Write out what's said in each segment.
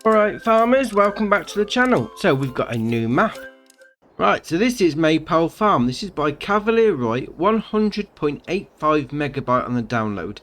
Alright farmers, welcome back to the channel. So we've got a new map. Right, so this is Maypole Farm. This is by Cavalier Roy, 100.85 megabyte on the download.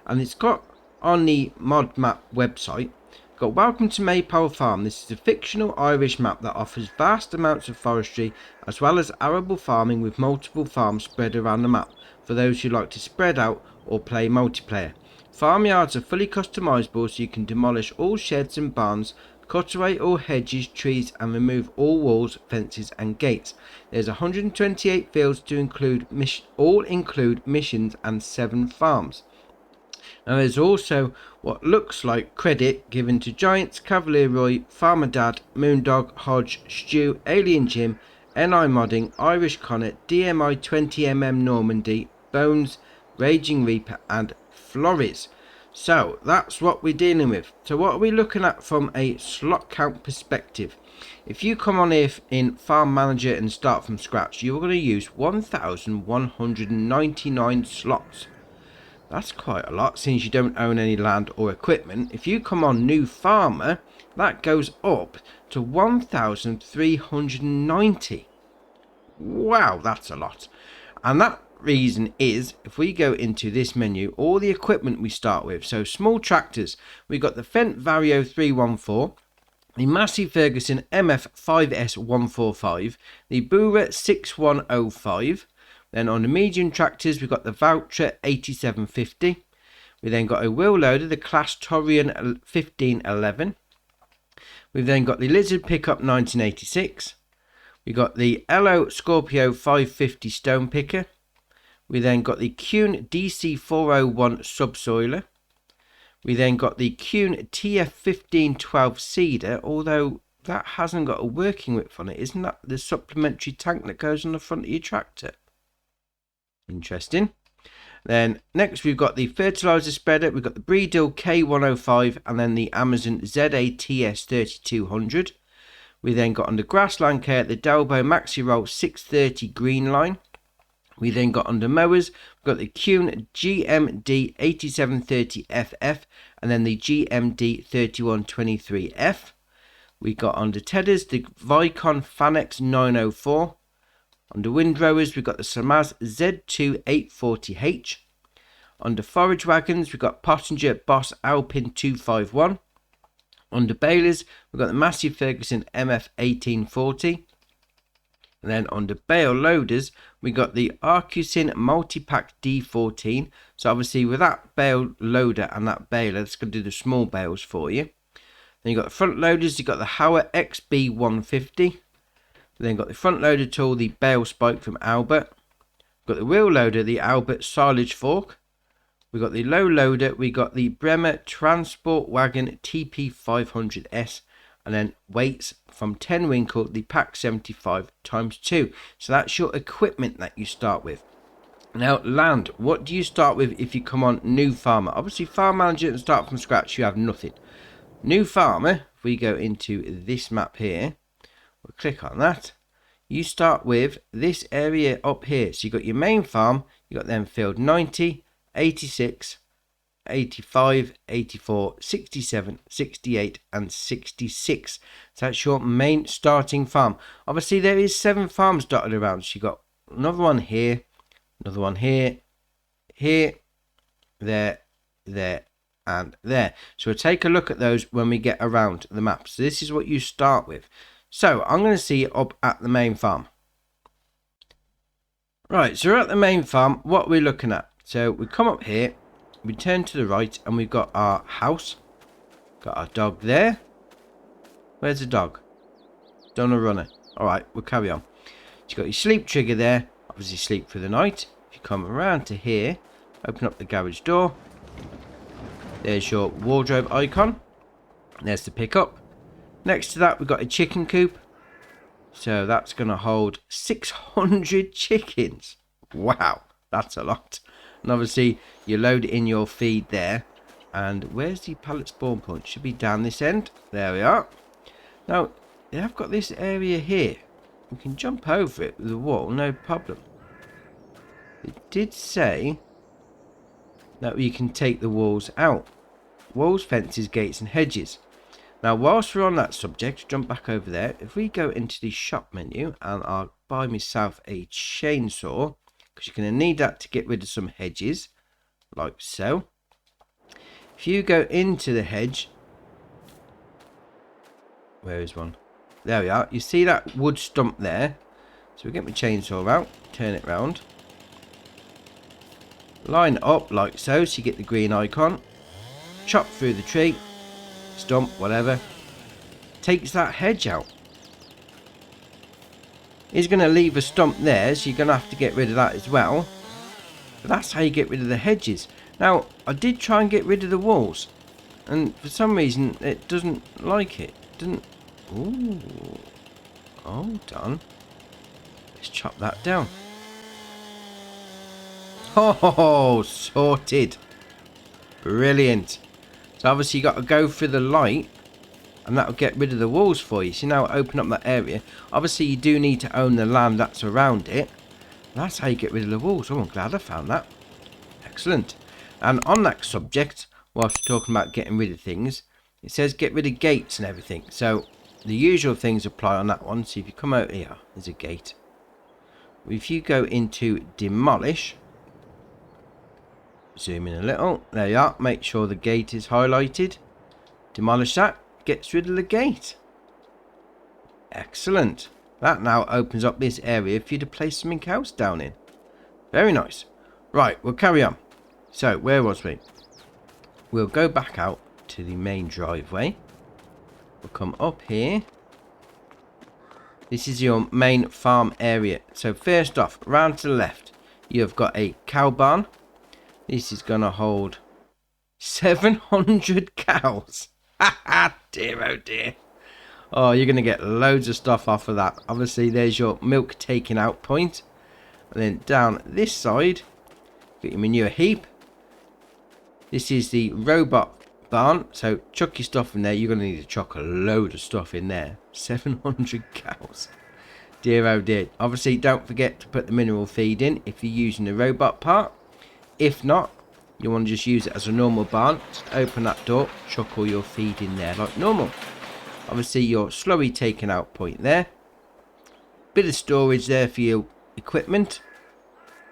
And it's got on the mod map website, got welcome to Maypole Farm. This is a fictional Irish map that offers vast amounts of forestry as well as arable farming with multiple farms spread around the map for those who like to spread out or play multiplayer. Farmyards are fully customizable so you can demolish all sheds and barns, cut away all hedges, trees and remove all walls, fences and gates. There's 128 fields to include missions and 7 farms. Now there's also what looks like credit given to Giants, Cavalier Roy, Farmer Dad, Moondog, Hodge, Stew, Alien Jim, NI Modding, Irish Connor, DMI 20mm Normandy, Bones, Raging Reaper and Flores. So that's what we're dealing with. So what are we looking at from a slot count perspective? If you come on here in Farm Manager and start from scratch, you're going to use 1,199 slots. That's quite a lot since you don't own any land or equipment. If you come on New Farmer, that goes up to 1,390. Wow, that's a lot. And that reason is, if we go into this menu, all the equipment we start with. So small tractors, we've got the Fendt Vario 314, the Massey Ferguson MF5S 145, the Bura 6105. Then on the medium tractors, we've got the Voucher 8750. We then got a wheel loader, the Class Torian 1511. We've then got the Lizard Pickup 1986. We got the Elo Scorpio 550 Stone Picker. We then got the Kuhn DC 401 Subsoiler. We then got the Kuhn TF 1512 Seeder, although that hasn't got a working width on it. Isn't that the supplementary tank that goes on the front of your tractor? Interesting. Then next we've got the fertilizer spreader, we've got the Breedel K105 and then the Amazon ZATS 3200. We then got on the grassland care the Delbo Maxi Roll 630 green line. We then got under mowers, we've got the Kuhn GMD 8730FF and then the GMD 3123F. We got under tedders the Vicon Fanex 904. Under windrowers, we've got the Samaz Z2 840H. Under forage wagons, we've got Pottinger Boss Alpin 251. Under balers, we've got the Massey Ferguson MF 1840. And then under bale loaders, we got the Arcusin Multipack D14. So obviously with that bale loader and that baler, that's going to do the small bales for you. Then you've got the front loaders, you've got the Hauer XB 150. Then got the front loader tool, the Bale Spike from Albert. Got the wheel loader, the Albert Silage Fork. We got the low loader, we got the Bremer Transport Wagon TP500S. And then weights from 10 Winkle, the Pack 75 ×2. So that's your equipment that you start with. Now land, what do you start with if you come on New Farmer? Obviously Farm Manager and start from scratch, you have nothing. New Farmer, if we go into this map here, we'll click on that. You start with this area up here. So you got your main farm, you got them field 90, 86, 85, 84, 67, 68 and 66. So that's your main starting farm. Obviously there is 7 farms dotted around. So you got another one here, another one here, here, there, there and there. So we'll take a look at those when we get around the map. So this is what you start with. So I'm going to see it up at the main farm. Right, so we're at the main farm. What we're looking at. So we come up here, we turn to the right and we've got our house. Got our dog there. Where's the dog? Don't run it. Alright, we'll carry on. You've got your sleep trigger there. Obviously sleep for the night. If you come around to here, open up the garage door. There's your wardrobe icon. There's the pickup. Next to that we've got a chicken coop. So that's going to hold 600 chickens. Wow, that's a lot. And obviously you load in your feed there. And where's the pallet spawn point? Should be down this end. There we are. Now they have got this area here. We can jump over it with the wall, no problem. It did say that we can take the walls out. Walls, fences, gates and hedges. Now, whilst we're on that subject, jump back over there. If we go into the shop menu, and I'll buy myself a chainsaw, because you're going to need that to get rid of some hedges, like so. If you go into the hedge, where is one? There we are. You see that wood stump there? So we get my chainsaw out, turn it round, line it up like so, so you get the green icon, chop through the tree, stump, whatever, takes that hedge out. He's going to leave a stump there, so you're going to have to get rid of that as well. But that's how you get rid of the hedges. Now, I did try and get rid of the walls, and for some reason it doesn't like it. Ooh, hold on. Let's chop that down. Oh, sorted. Brilliant. So obviously you got to go through the light, and that'll get rid of the walls for you. So now open up that area. Obviously you do need to own the land that's around it. That's how you get rid of the walls. Oh, I'm glad I found that. Excellent. And on that subject, whilst we're talking about getting rid of things, it says get rid of gates and everything. So the usual things apply on that one. So if you come out here, there's a gate. If you go into demolish, zoom in a little, there you are, make sure the gate is highlighted, demolish that, gets rid of the gate. Excellent. That now opens up this area for you to place something else down in. Very nice. Right, we'll carry on. So where was we? We'll go back out to the main driveway. We'll come up here. This is your main farm area. So first off, round to the left, you've got a cow barn. This is going to hold 700 cows. Dear, oh dear. Oh, you're going to get loads of stuff off of that. Obviously, there's your milk taking out point. And then down this side, got your manure heap. This is the robot barn. So chuck your stuff in there. You're going to need to chuck a load of stuff in there. 700 cows. Dear, oh dear. Obviously, don't forget to put the mineral feed in if you're using the robot part. If not, you want to just use it as a normal barn. Just open that door, chuck all your feed in there like normal. Obviously your slurry taking out point there. Bit of storage there for your equipment.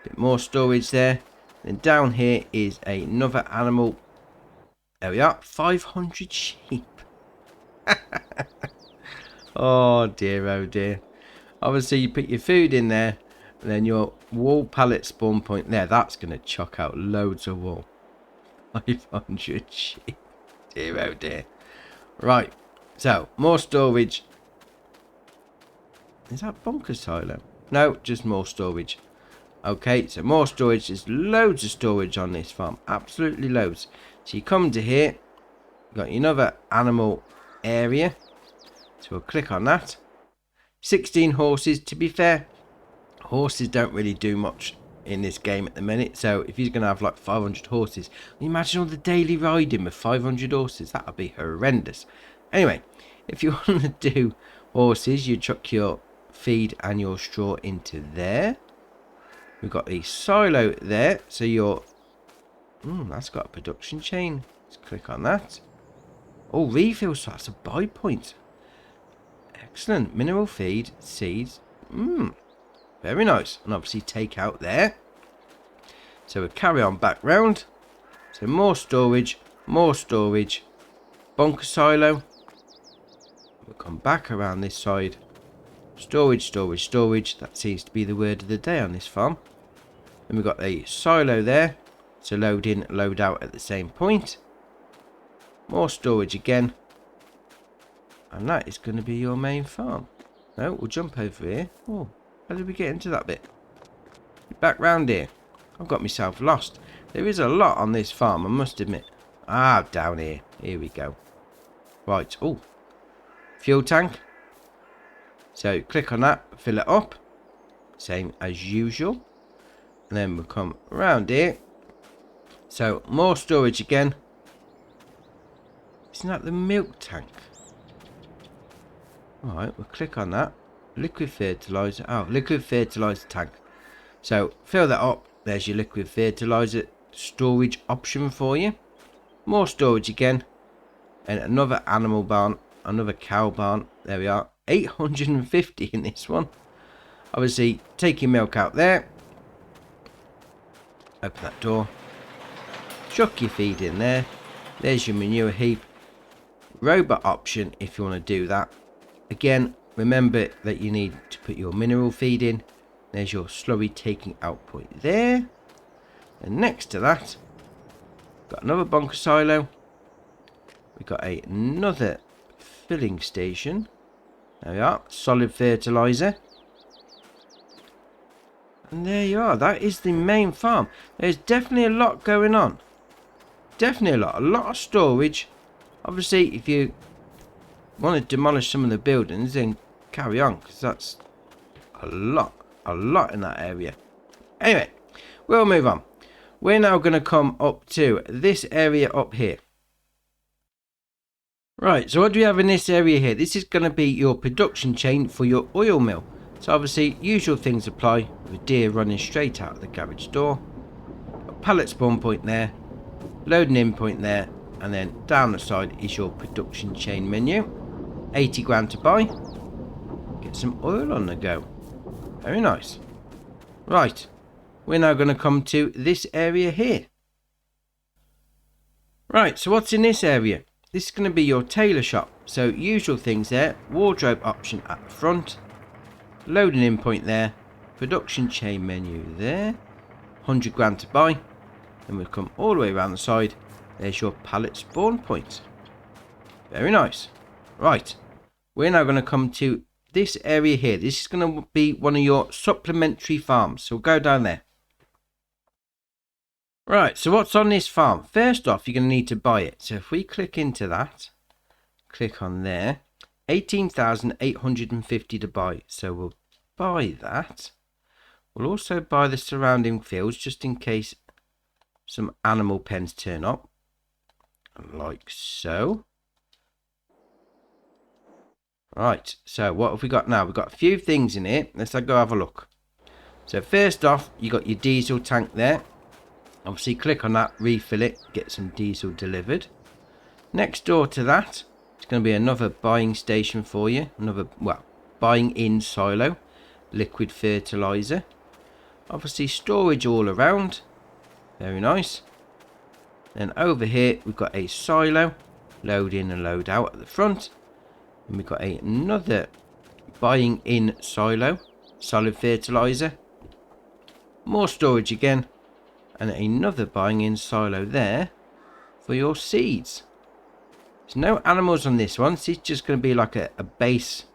Bit more storage there. Then down here is another animal. There we are, 500 sheep. Oh dear, oh dear. Obviously you put your food in there. And then your wool pallet spawn point there, that's going to chuck out loads of wool. 500 sheep. Dear, oh dear. Right, so more storage. Is that bunker silo? No, just more storage. Okay, so more storage. There's loads of storage on this farm. Absolutely loads. So you come to here. You've got another animal area. So we'll click on that. 16 horses. To be fair, horses don't really do much in this game at the minute. So if you're going to have like 500 horses, imagine all the daily riding with 500 horses. That would be horrendous. Anyway, if you want to do horses, you chuck your feed and your straw into there. We've got the silo there. So your... that's got a production chain. Let's click on that. Oh, refill. So that's a buy point. Excellent. Mineral feed, seeds. Very nice. And obviously take out there. So we'll carry on back round. So more storage. Bunker silo. We'll come back around this side. Storage. That seems to be the word of the day on this farm. Then we've got a silo there. So load in, load out at the same point. More storage again. And that is going to be your main farm. No, we'll jump over here. Oh, how did we get into that bit? Back round here. I've got myself lost. There is a lot on this farm, I must admit. Ah, down here. Here we go. Right. Oh, fuel tank. So click on that, fill it up. Same as usual. And then we'll come around here. So more storage again. Isn't that the milk tank? Alright, we'll click on that. Liquid fertilizer. Oh, liquid fertilizer tank. So fill that up. There's your liquid fertilizer storage option for you. More storage again. And another animal barn, another cow barn. There we are. 850 in this one. Obviously, take your milk out there. Open that door. Chuck your feed in there. There's your manure heap. Robot option if you want to do that. Again, remember that you need to put your mineral feed in. There's your slurry taking out point there. And next to that, got another bunker silo. We've got another filling station. There we are. Solid fertilizer. And there you are. That is the main farm. There's definitely a lot going on. Definitely a lot of storage. Obviously, if you want to demolish some of the buildings, then carry on, because that's a lot in that area. Anyway, we'll move on. We're now going to come up to this area up here. Right, so what do we have in this area here? This is going to be your production chain for your oil mill. So obviously, usual things apply, with a deer running straight out of the garage door. A pallet spawn point there. Loading in point there. And then down the side is your production chain menu. 80 grand to buy. Get some oil on the go. Very nice. Right, we're now going to come to this area here. Right, so what's in this area? This is going to be your tailor shop. So usual things there. Wardrobe option at the front. Loading in point there. Production chain menu there. 100 grand to buy. Then we'll come all the way around the side. There's your pallet spawn point. Very nice. Right. We're now going to come to this area here. This is going to be one of your supplementary farms. So we'll go down there. Right. So what's on this farm? First off, you're going to need to buy it. So if we click into that. Click on there. 18,850 to buy. So we'll buy that. We'll also buy the surrounding fields just in case some animal pens turn up. Like so. Right, so what have we got now? We've got a few things in here. Let's go have a look. So first off, you got your diesel tank there. Obviously click on that, refill it, get some diesel delivered. Next door to that, it's going to be another buying station for you. Another, well, buying in silo. Liquid fertilizer. Obviously storage all around. Very nice. Then over here we've got a silo. Load in and load out at the front. And we've got another buying in silo. Solid fertilizer. More storage again. And another buying in silo there for your seeds. There's no animals on this one. So it's just going to be like a base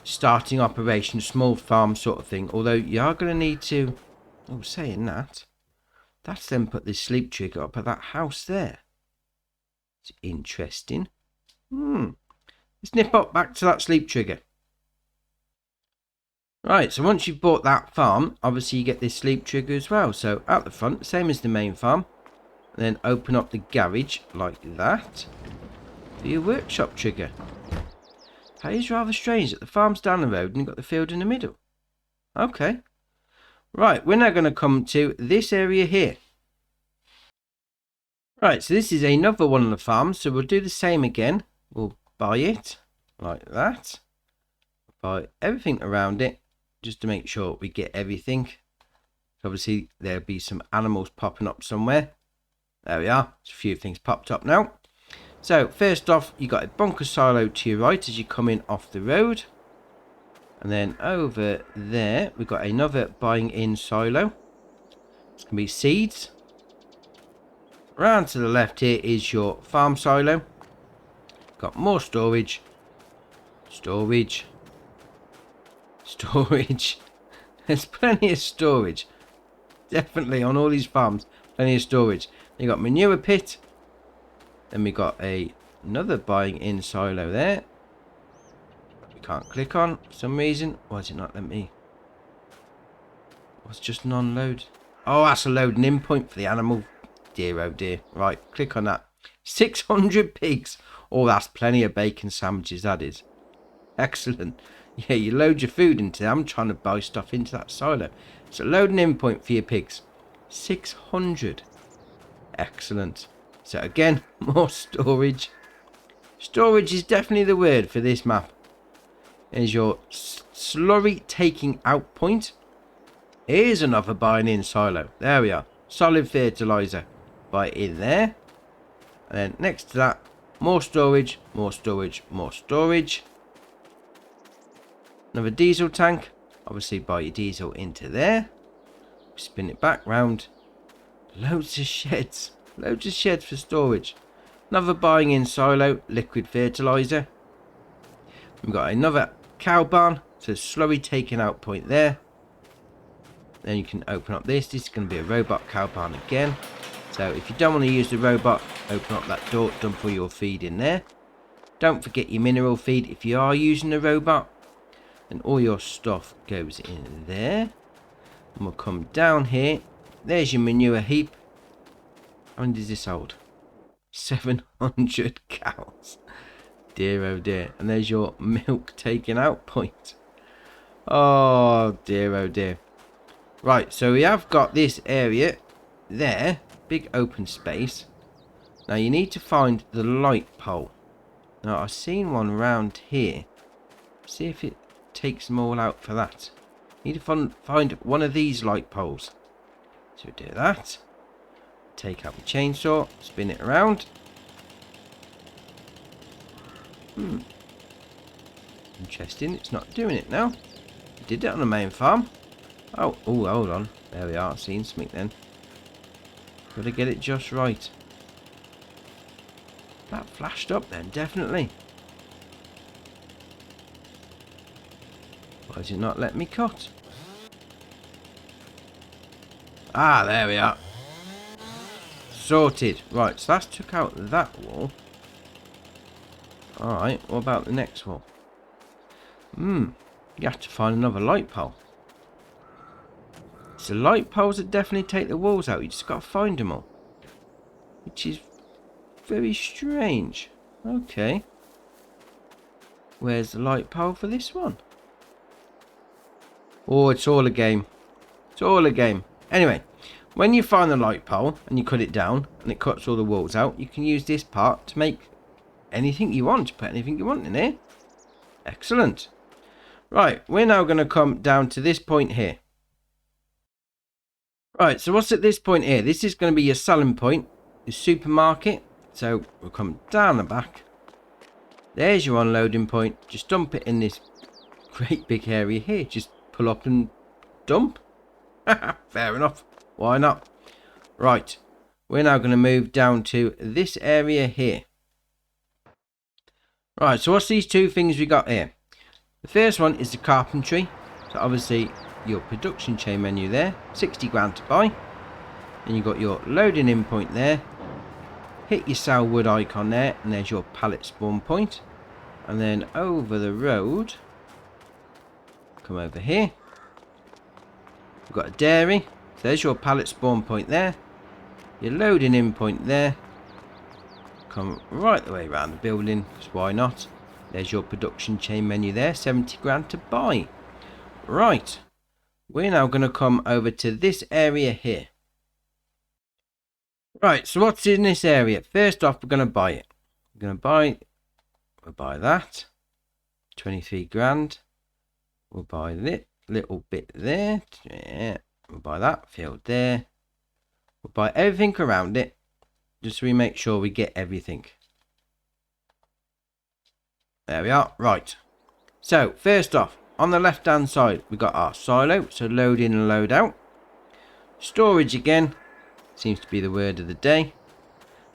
starting operation, small farm sort of thing. Although you are going to need to, oh, saying that, that's then put this sleep trigger up at that house there. It's interesting. Let's nip up back to that sleep trigger. Right, so once you've bought that farm, obviously you get this sleep trigger as well. So out the front, same as the main farm. And then open up the garage like that for your workshop trigger. That is rather strange that the farm's down the road and you've got the field in the middle. Okay. Right, we're now going to come to this area here. Right, so this is another one of the farms. So we'll do the same again. We'll buy it like that. Buy everything around it just to make sure we get everything. Obviously, there'll be some animals popping up somewhere. There we are. There's a few things popped up now. So first off, you got a bunker silo to your right as you come in off the road. And then over there, we've got another buying in silo. It's going to be seeds. Round to the left here is your farm silo. Got more storage. Storage. Storage. There's plenty of storage. Definitely on all these farms, plenty of storage. You got manure pit. Then we got another buying in silo there. We can't click on for some reason. Why is it not letting me? What's just non-load? Oh, that's a loading in point for the animal. Dear oh dear. Right, click on that. 600 pigs. Oh, that's plenty of bacon sandwiches, that is. Excellent. Yeah, you load your food into them. I'm trying to buy stuff into that silo. So loading in point for your pigs. 600. Excellent. So again, more storage. Storage is definitely the word for this map. There's your slurry taking out point. Here's another buying in silo. There we are. Solid fertilizer. Buy in there. And then next to that, more storage, more storage, more storage. Another diesel tank. Obviously buy your diesel into there. Spin it back round. Loads of sheds. Loads of sheds for storage. Another buying in silo, liquid fertilizer. We've got another cow barn. So slurry taking out point there. Then you can open up this. This is going to be a robot cow barn again. So if you don't want to use the robot, open up that door, dump all your feed in there. Don't forget your mineral feed if you are using the robot. And all your stuff goes in there. And we'll come down here. There's your manure heap. How many does this hold? 700 cows. Dear oh dear. And there's your milk taking out point. Oh dear oh dear. Right, so we have got this area there. Big open space. Now you need to find the light pole. Now I've seen one around here. See if it takes them all out for that. Need to find one of these light poles. So do that. Take out the chainsaw. Spin it around. Interesting. It's not doing it now. It did it on the main farm. Oh, hold on. There we are. I've seen something then. Gotta get it just right. That flashed up then, definitely. Why does it not let me cut? Ah, there we are. Sorted. Right, so that's took out that wall. Alright, what about the next wall? You have to find another light pole. So light poles that definitely take the walls out. You just got to find them all. Which is very strange. Okay. Where's the light pole for this one? Oh, it's all a game. It's all a game. Anyway, when you find the light pole and you cut it down and it cuts all the walls out, you can use this part to make anything you want. Put anything you want in here. Excellent. Right, we're now going to come down to this point here. Right, so what's at this point here? This is going to be your selling point, your supermarket. So we'll come down the back. There's your unloading point. Just dump it in this great big area here. Just pull up and dump. Fair enough. Why not? Right, we're now going to move down to this area here. Right, so what's these two things we got here? The first one is the carpentry. So obviously your production chain menu there, 60 grand to buy. Then you've got your loading in point there. Hit your sell wood icon there, and there's your pallet spawn point. And then over the road, come over here. We've got a dairy. So there's your pallet spawn point there. Your loading in point there. Come right the way around the building, because why not? There's your production chain menu there, 70 grand to buy. Right, we're now going to come over to this area here. Right, so what's in this area? First off, we're going to buy it. We'll buy that, 23 grand. We'll buy this little bit there. Yeah, we'll buy that field there. We'll buy everything around it, just so we make sure we get everything. There we are. Right. So, first off, on the left hand side, we got our silo. So, load in and load out. Storage again. Seems to be the word of the day.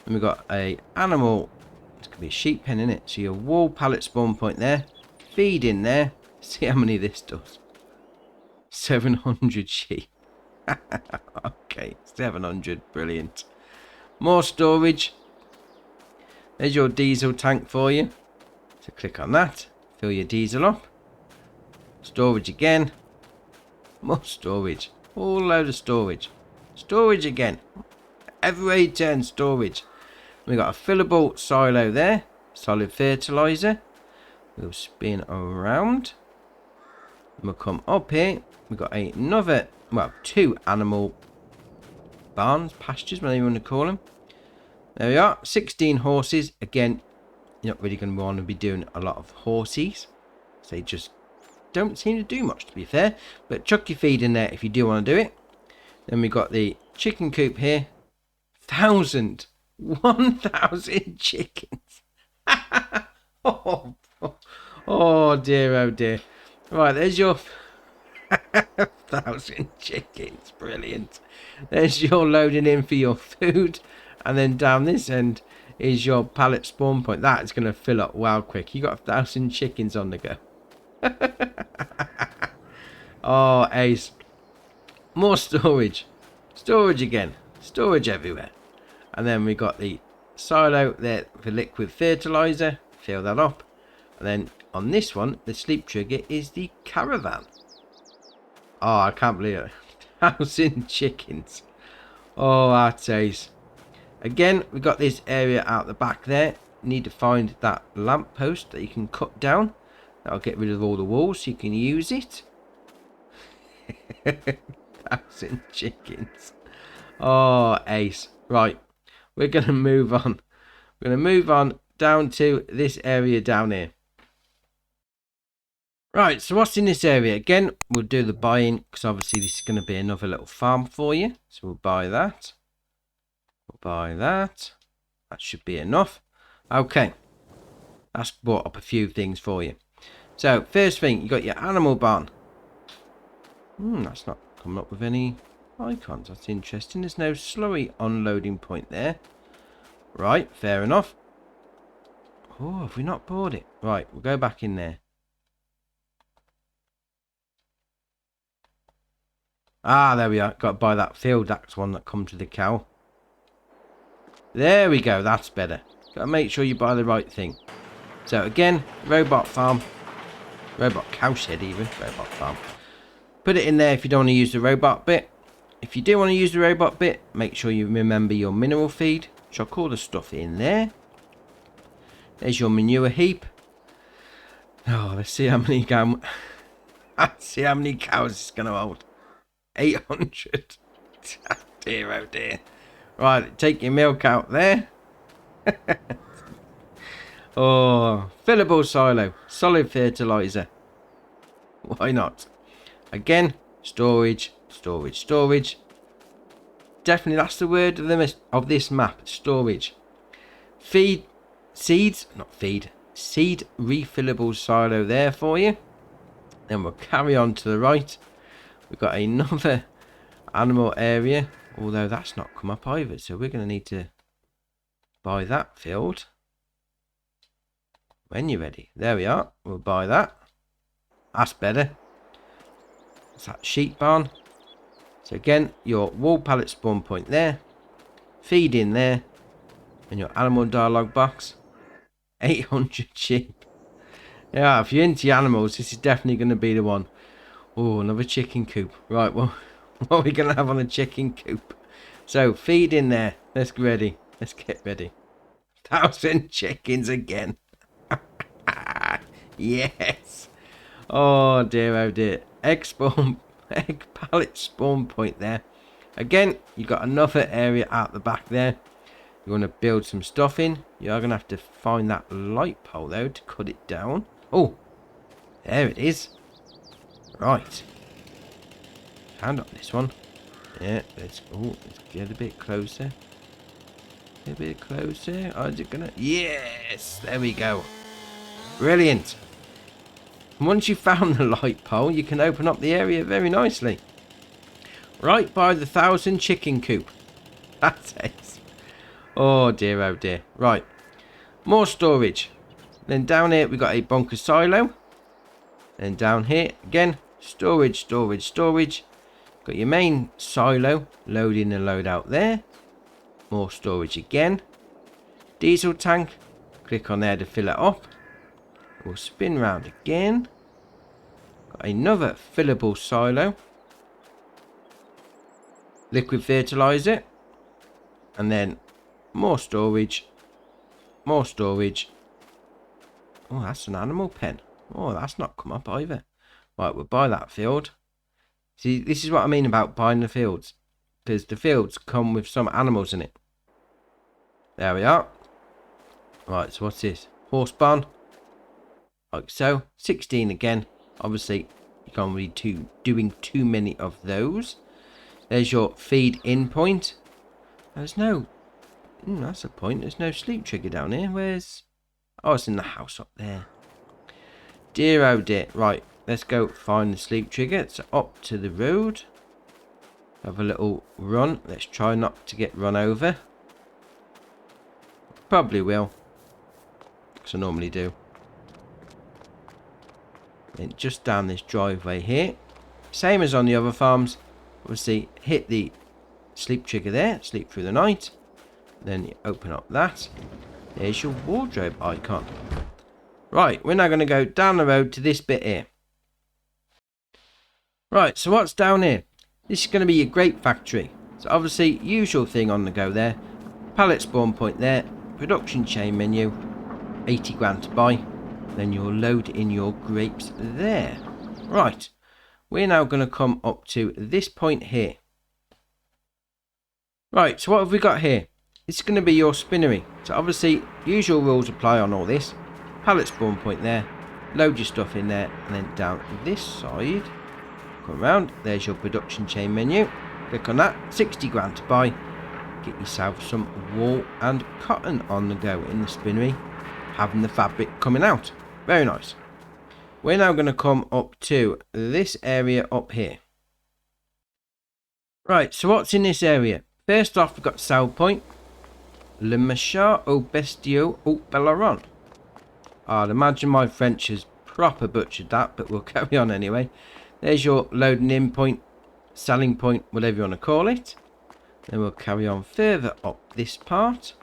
And we've got a animal. It's going to be a sheep pen, isn't it? So, your wall pallet spawn point there. Feed in there. See how many this does. 700 sheep. Okay, 700. Brilliant. More storage. There's your diesel tank for you. So click on that, fill your diesel up. Storage again. More storage. Whole load of storage. Storage again. Everywhere you turn, storage. We got a fillable silo there. Solid fertilizer. We'll spin around. And we'll come up here. We've got another, well, two animal barns, pastures, whatever you want to call them. There we are. 16 horses. Again, You're not really going to want to be doing a lot of horses. So they just don't seem to do much, to be fair. But chuck your feed in there if you do want to do it. Then we've got the chicken coop here. 1,000 chickens. oh, oh dear, oh dear. Right, there's your 1,000 chickens. Brilliant. There's your loading in for your food. And then down this end is your pallet spawn point. That is going to fill up well quick. You got 1,000 chickens on the go. Oh, ace. More storage. Storage again. Storage everywhere. And then we got the silo there for liquid fertilizer. Fill that up. And then on this one, the sleep trigger is the caravan. Oh, I can't believe it. 1,000 chickens. Oh, that's ace. Again, we got this area out the back there. Need to find that lamp post that you can cut down. That'll get rid of all the walls so you can use it. 1,000 chickens. Oh, ace. Right. We're going to move on. We're going to move on down to this area down here. Right, so what's in this area? Again, we'll do the buying because obviously this is going to be another little farm for you. So we'll buy that. We'll buy that. That should be enough. Okay. That's brought up a few things for you. So, first thing, you got your animal barn. That's not coming up with any icons. That's interesting. There's no slurry unloading point there. Right, fair enough. Oh, have we not bought it? Right, we'll go back in there. Ah, there we are. Got to buy that field axe one that comes with the cow. There we go. That's better. Got to make sure you buy the right thing. So again, robot farm. Robot cowshed even. Robot farm. Put it in there if you don't want to use the robot bit. If you do want to use the robot bit, make sure you remember your mineral feed. Chuck all the stuff in there. There's your manure heap. Oh, let's see how many let's see how many cows it's going to hold. 800. Dear, oh dear. Right, take your milk out there. Oh, fillable silo. Solid fertilizer. Why not? Again, storage, storage, storage. Definitely, that's the word of this map. Storage. Feed, seeds, not feed. Seed refillable silo there for you. Then we'll carry on to the right. We've got another animal area. Although that's not come up either. So we're going to need to buy that field. When you're ready. There we are. We'll buy that. That's better. It's that sheep barn. So again, your wall pallet spawn point there. Feed in there. And your animal dialogue box. 800 sheep. Yeah, if you're into animals, this is definitely going to be the one. Oh, another chicken coop. Right, well, what are we going to have on the chicken coop? So, feed in there. Let's get ready. Let's get ready. 1,000 chickens again. Yes. Oh dear, oh dear. Egg pallet spawn point there. Again, you got another area out the back there. You want to build some stuff in. You are going to have to find that light pole though to cut it down. Oh, there it is. Right. Hand on this one. Yeah, let's get a bit closer. A bit closer. Oh, is it gonna? Yes, there we go. Brilliant. Once you've found the light pole, you can open up the area very nicely. Right by the 1,000 chicken coop. That's it. Oh dear, oh dear. Right. More storage. Then down here, we've got a bunker silo. Then down here, again, storage, storage, storage. Got your main silo, load in and load out there. More storage again. Diesel tank. Click on there to fill it up. We'll spin round again. Got another fillable silo. Liquid fertilizer. And then more storage. More storage. Oh, that's an animal pen. Oh, that's not come up either. Right, we'll buy that field. See, this is what I mean about buying the fields. Because the fields come with some animals in it. There we are. Right, so what's this? horse barn. Like so. 16 again. Obviously, you can't be doing too many of those. There's your feed in point. There's no... that's a point. There's no sleep trigger down here. Where's... oh, it's in the house up there. Dear oh dear. Right, let's go find the sleep trigger. It's up to the road. Have a little run. Let's try not to get run over. Probably will. Because I normally do. Then just down this driveway here. Same as on the other farms. Obviously, hit the sleep trigger there. Sleep through the night. Then you open up that. There's your wardrobe icon. Right, we're now going to go down the road to this bit here. Right, so what's down here? This is going to be your grape factory. So obviously, usual thing on the go there. Pallet spawn point there. Production chain menu. 80 grand to buy. Then you'll load in your grapes there. Right, we're now going to come up to this point here. Right, so what have we got here? This is going to be your spinnery. So obviously, usual rules apply on all this. Pallet spawn point there. Load your stuff in there. And then down this side. Come around. There's your production chain menu. Click on that. 60 grand to buy. Get yourself some wool and cotton on the go in the spinnery. Having the fabric coming out. Very nice. We're now going to come up to this area up here. Right, so what's in this area? First off, we've got sell point. Le Machat au Bestiau au Belleron. I'd imagine my French has proper butchered that, but we'll carry on anyway. There's your loading in point, selling point, whatever you want to call it. Then we'll carry on further up this part.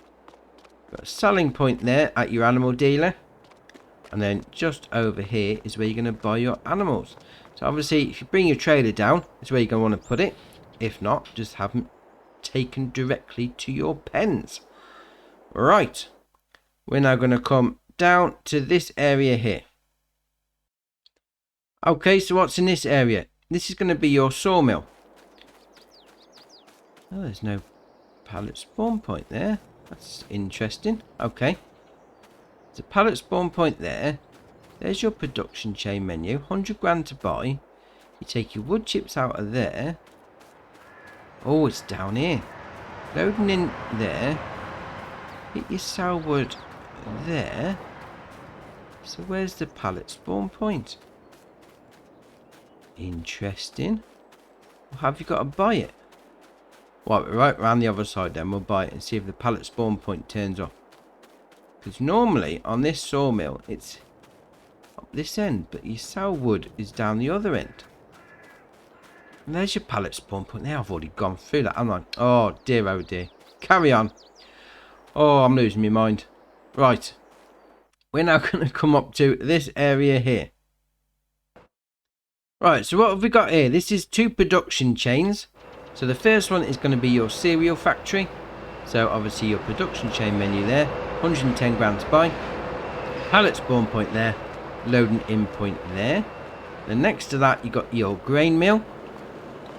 Got a selling point there at your animal dealer. And then just over here is where you're going to buy your animals. So obviously, if you bring your trailer down, that's where you're going to want to put it. If not, just have them taken directly to your pens. Right. We're now going to come down to this area here. Okay, so what's in this area? This is going to be your sawmill. Oh, there's no pallet spawn point there. That's interesting. Okay. There's a pallet spawn point there. There's your production chain menu. 100 grand to buy. You take your wood chips out of there. Oh, it's down here. Loading in there. Hit your sourwood there. So where's the pallet spawn point? Interesting. Well, have you got to buy it? Right around the other side then. We'll buy it and see if the pallet spawn point turns off. Because normally on this sawmill it's up this end, but your sourwood is down the other end. And there's your pallet spawn point. Now I've already gone through that. I'm like, oh dear. Carry on. Oh, I'm losing my mind. Right. We're now going to come up to this area here. Right, so what have we got here? This is 2 production chains. So the first one is going to be your cereal factory. So obviously your production chain menu there. 110 grand to buy. Pallet spawn point there. Loading in point there. Then next to that you got your grain mill.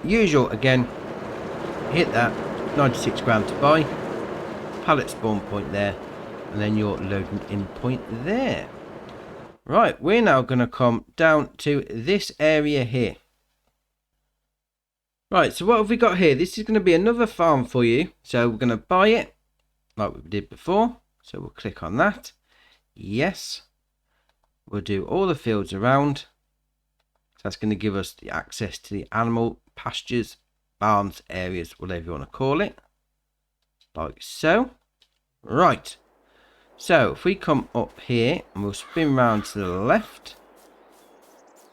Usual again. Hit that. 96 grand to buy. Pallet spawn point there. And then your loading in point there. Right, we're now going to come down to this area here. Right, so what have we got here? This is going to be another farm for you. So we're going to buy it like we did before. So we'll click on that. Yes. We'll do all the fields around. So that's going to give us the access to the animal pastures, barns, areas, whatever you want to call it. Like so. Right. So if we come up here and we'll spin round to the left.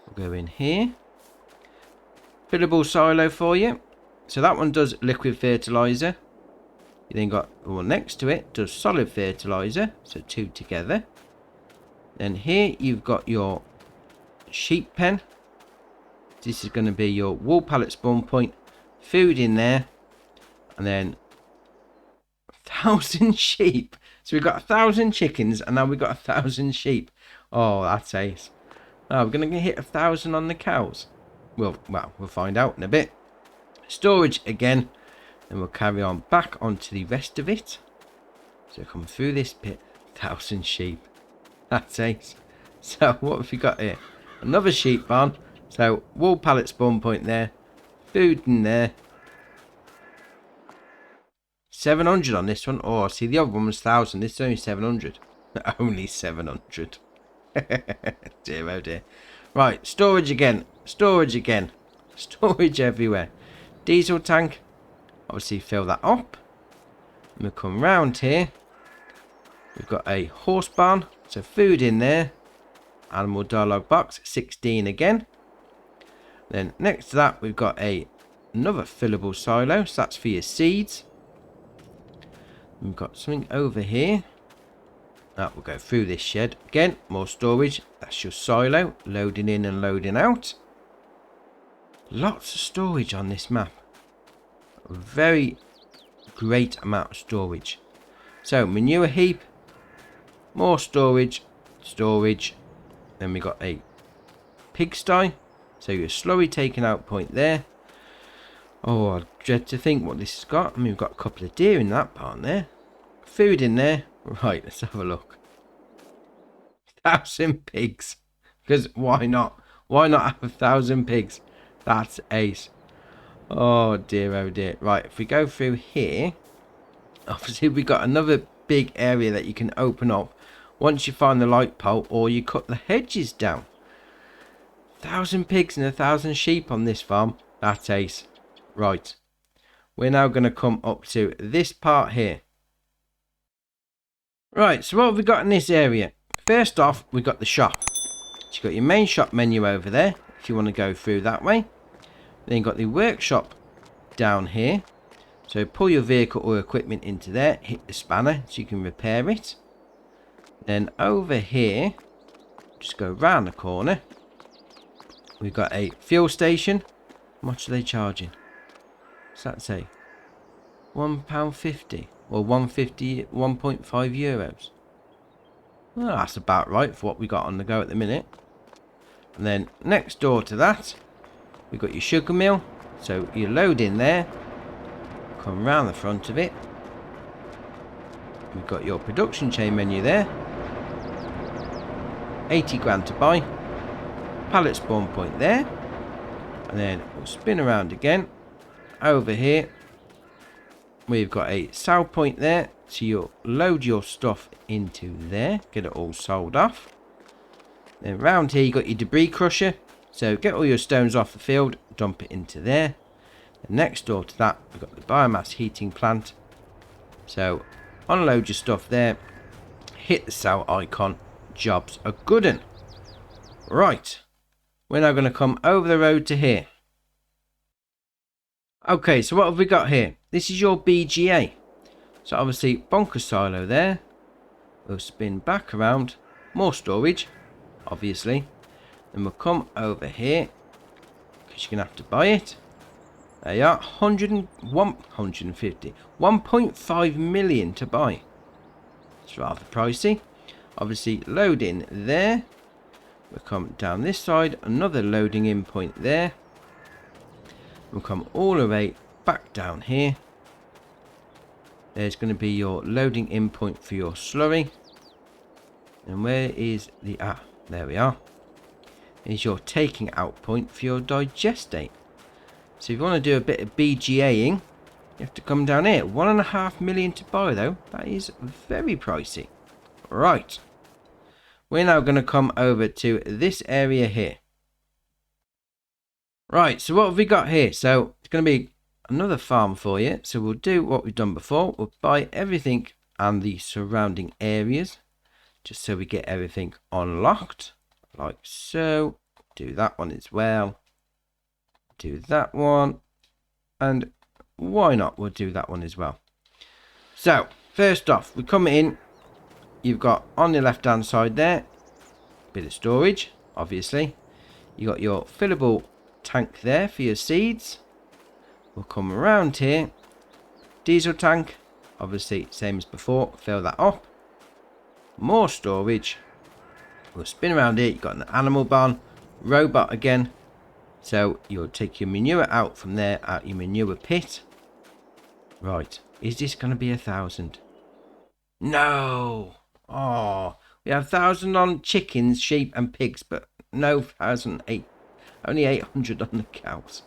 We'll go in here. Fillable silo for you. So that one does liquid fertilizer. You then got the one next to it does solid fertilizer. So 2 together. Then here you've got your sheep pen. This is going to be your wool pallet spawn point. Food in there. And then 1,000 sheep. So we've got 1,000 chickens and now we've got 1,000 sheep. Oh, that's ace. Oh, we're going to hit 1,000 on the cows. Well, we'll find out in a bit. Storage again. And we'll carry on back onto the rest of it. So come through this bit. 1,000 sheep. That's ace. So what have we got here? Another sheep barn. So wool pallet spawn point there. Food in there. 700 on this one. Oh, see, the other one was 1,000. This is only 700. Only 700. Dear, oh dear. Right, storage again. Storage again. Storage everywhere. Diesel tank. Obviously, fill that up. We'll come round here. We've got a horse barn. So, food in there. Animal dialogue box. 16 again. Then, next to that, we've got another fillable silo. So, that's for your seeds. We've got something over here. That will go through this shed. Again, more storage. That's your silo. Loading in and loading out. Lots of storage on this map. A very great amount of storage. So, manure heap. More storage. Storage. Then we got a pigsty. So, your slurry taking out point there. Oh, I dread to think what this has got. I mean, we've got a couple of deer in that barn there. Food in there. Right, let's have a look. 1,000 pigs. Because why not? Why not have 1,000 pigs? That's ace. Oh dear, oh dear. Right, if we go through here, obviously we've got another big area that you can open up once you find the light pole or you cut the hedges down. 1,000 pigs and 1,000 sheep on this farm. That's ace. Right. We're now going to come up to this part here. Right, so what have we got in this area? First off, we've got the shop. So you've got your main shop menu over there, if you want to go through that way. Then you've got the workshop down here. So pull your vehicle or equipment into there, hit the spanner so you can repair it. Then over here, just go round the corner. We've got a fuel station. How much are they charging? What's that say? £1.50 or 1.50, 1.5 euros. Well, that's about right for what we got on the go at the minute. And then next door to that, we've got your sugar mill. So you load in there, come round the front of it. We've got your production chain menu there. 80 grand to buy. Pallet spawn point there. And then we'll spin around again. Over here, we've got a sell point there. So you'll load your stuff into there. Get it all sold off. Then round here, you've got your debris crusher. So get all your stones off the field. Dump it into there. And next door to that, we've got the biomass heating plant. So unload your stuff there. Hit the sell icon. Jobs are good 'un. Right. We're now going to come over the road to here. Okay, so what have we got here? This is your BGA. So obviously, bunker silo there. We'll spin back around. More storage, obviously. Then we'll come over here. Because you're going to have to buy it. There you are. 150. 1.5 million to buy. It's rather pricey. Obviously, load in there. We'll come down this side. Another loading in point there. We'll come all the way back down here. There's going to be your loading in point for your slurry. And where is the... there we are. Is your taking out point for your digestate. So if you want to do a bit of BGAing, you have to come down here. 1.5 million to buy though. That is very pricey. Right. We're now going to come over to this area here. Right, so what have we got here? So it's going to be another farm for you. So we'll do what we've done before. We'll buy everything and the surrounding areas. Just so we get everything unlocked. Like so. Do that one as well. Do that one. And why not? We'll do that one as well. So, first off, we come in. You've got on the left hand side there. Bit of storage, obviously. You got your fillable tank there for your seeds. We'll come around here. Diesel tank, obviously same as before, fill that up. More storage. We'll spin around here. You've got an animal barn, robot again. So you'll take your manure out from there, out your manure pit. Right, is this going to be 1,000? No. Oh, We have 1,000 on chickens, sheep and pigs, but no 1,008. Only 800 on the cows.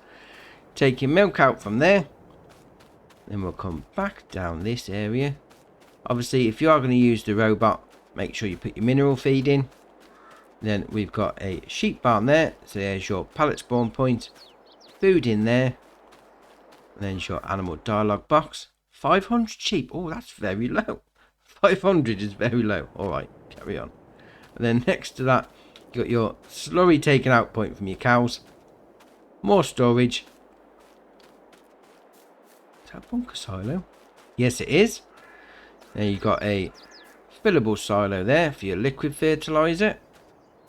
Take your milk out from there. Then we'll come back down this area. Obviously, if you are going to use the robot, make sure you put your mineral feed in. Then we've got a sheep barn there. So there's your pallet spawn point. Food in there. And then your animal dialogue box. 500 sheep. Oh, that's very low. 500 is very low. Alright, carry on. And then next to that, you got your slurry taken out point from your cows. More storage. Is that a bunker silo? Yes, it is. Then you've got a fillable silo there for your liquid fertilizer.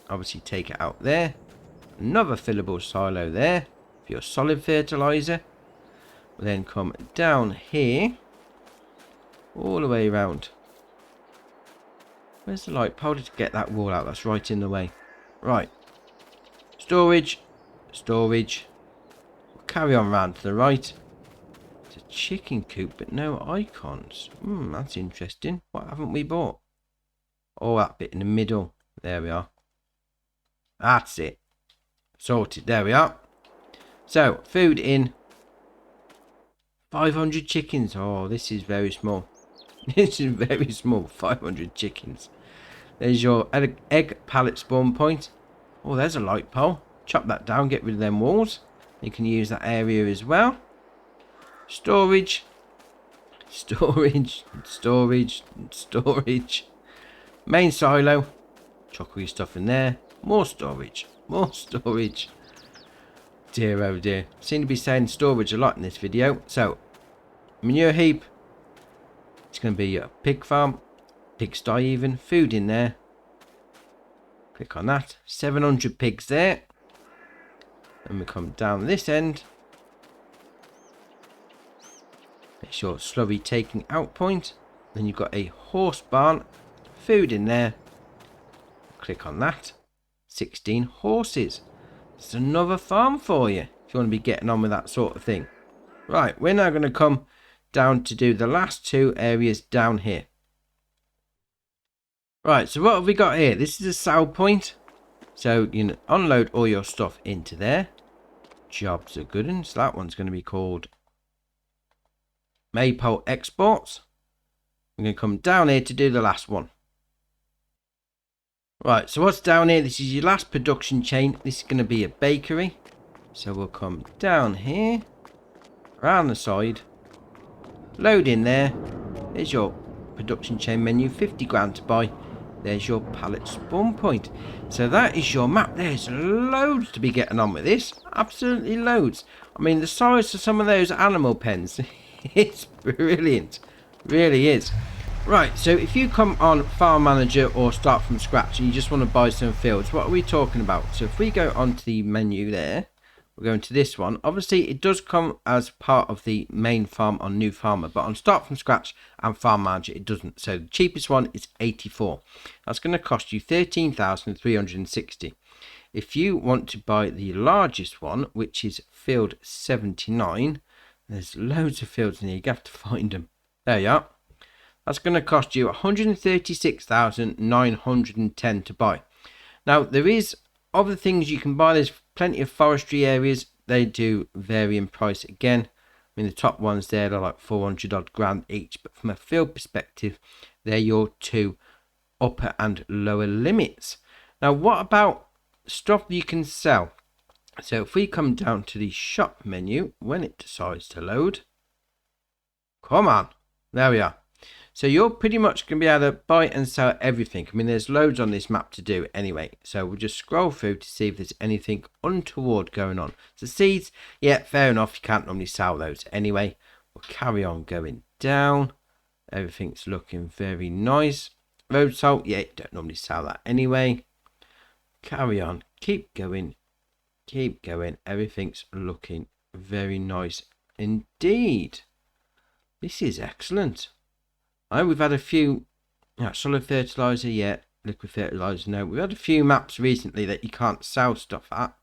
Obviously take it out there. Another fillable silo there for your solid fertilizer. We'll then come down here. All the way around. Where's the light pole to get that wall out? That's right in the way. Right. Storage. Storage. We'll carry on round to the right. It's a chicken coop, but no icons. That's interesting. What haven't we bought? Oh, that bit in the middle. There we are. That's it. Sorted. There we are. So, food in. 500 chickens. Oh, this is very small. This is very small. 500 chickens. There's your egg pallet spawn point. Oh, there's a light pole. Chop that down. Get rid of them walls. You can use that area as well. Storage. Storage. Storage. Storage. Main silo. Chuck all your stuff in there. More storage. More storage. Dear oh dear. Seem to be saying storage a lot in this video. So, manure heap. It's going to be a pig farm. Pigsty even. Food in there. Click on that. 700 pigs there. And we come down this end. It's your slurry taking out point. Then you've got a horse barn. Food in there. Click on that. 16 horses. It's another farm for you. If you want to be getting on with that sort of thing. Right, we're now going to come down to do the last two areas down here. Right, so what have we got here? This is a sell point. So you can unload all your stuff into there. Jobs are good ones. So that one's going to be called Maypole Exports. I'm going to come down here to do the last one. Right, so what's down here? This is your last production chain. This is going to be a bakery. So we'll come down here, around the side, load in there. There's your production chain menu, 50 grand to buy. There's your pallet spawn point. So that is your map. There's loads to be getting on with this. Absolutely loads. I mean, the size of some of those animal pens, it's brilliant. Really is. Right, so if you come on Farm Manager or start from scratch and you just want to buy some fields, what are we talking about? So if we go onto the menu there, we're going to this one. Obviously, it does come as part of the main farm on New Farmer, but on Start From Scratch and Farm Manager, it doesn't. So the cheapest one is 84. That's going to cost you 13,360. If you want to buy the largest one, which is field 79, there's loads of fields in here. You have to find them. There you are. That's going to cost you 136,910 to buy. Now, there is other things you can buy. There's plenty of forestry areas. They do vary in price again. I mean, the top ones there are like 400 odd grand each. But from a field perspective, they're your two upper and lower limits. Now, what about stuff you can sell? So if we come down to the shop menu, when it decides to load, come on, there we are. So you're pretty much going to be able to buy and sell everything. I mean, there's loads on this map to do anyway. So we'll just scroll through to see if there's anything untoward going on. So seeds, yeah, fair enough. You can't normally sell those anyway. We'll carry on going down. Everything's looking very nice. Road salt, yeah, you don't normally sell that anyway. Carry on. Keep going. Keep going. Everything's looking very nice indeed. This is excellent. We've had a few solid fertilizer, yeah, liquid fertilizer, no. We've had a few maps recently that you can't sell stuff at.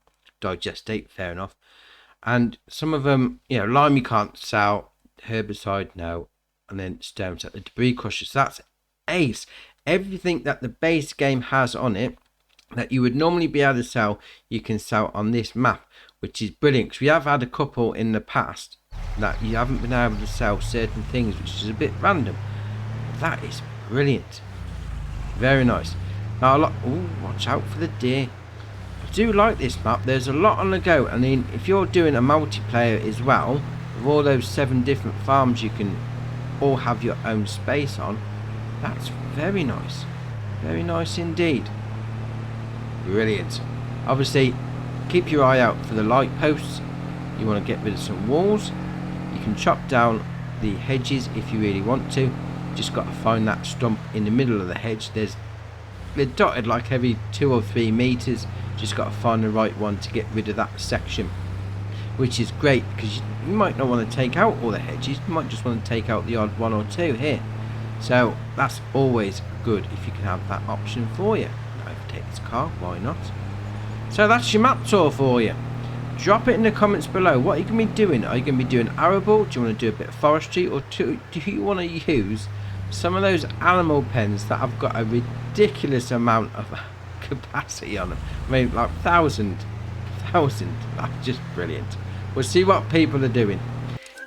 Digestate, fair enough. And some of them, you know, lime you can't sell, herbicide, no. And then stones at the debris crushers. That's ace. everything that the base game has on it that you would normally be able to sell, you can sell on this map, which is brilliant, because we have had a couple in the past that you haven't been able to sell certain things, which is a bit random. That is brilliant. Very nice. Now, watch out for the deer. I do like this map. There's a lot on the go. I mean, if you're doing a multiplayer as well, with all those 7 different farms you can all have your own space on, that's very nice. Very nice indeed. Brilliant. Obviously, keep your eye out for the light posts. You want to get rid of some walls. You can chop down the hedges if you really want to. Just got to find that stump in the middle of the hedge. They're dotted like every 2 or 3 meters. Just got to find the right one to get rid of that section, which is great, because you might not want to take out all the hedges. You might just want to take out the odd 1 or 2 here. So that's always good if you can have that option for you. Overtake this car, why not? So that's your map tour for you. Drop it in the comments below. What are you going to be doing? Are you going to be doing arable? Do you want to do a bit of forestry? Or do you want to use some of those animal pens that have got a ridiculous amount of capacity on them? I mean, like 1,000. That's just brilliant. We'll see what people are doing.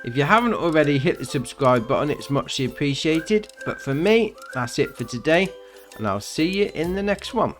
If you haven't already, hit the subscribe button. It's muchly appreciated. But for me, that's it for today. And I'll see you in the next one.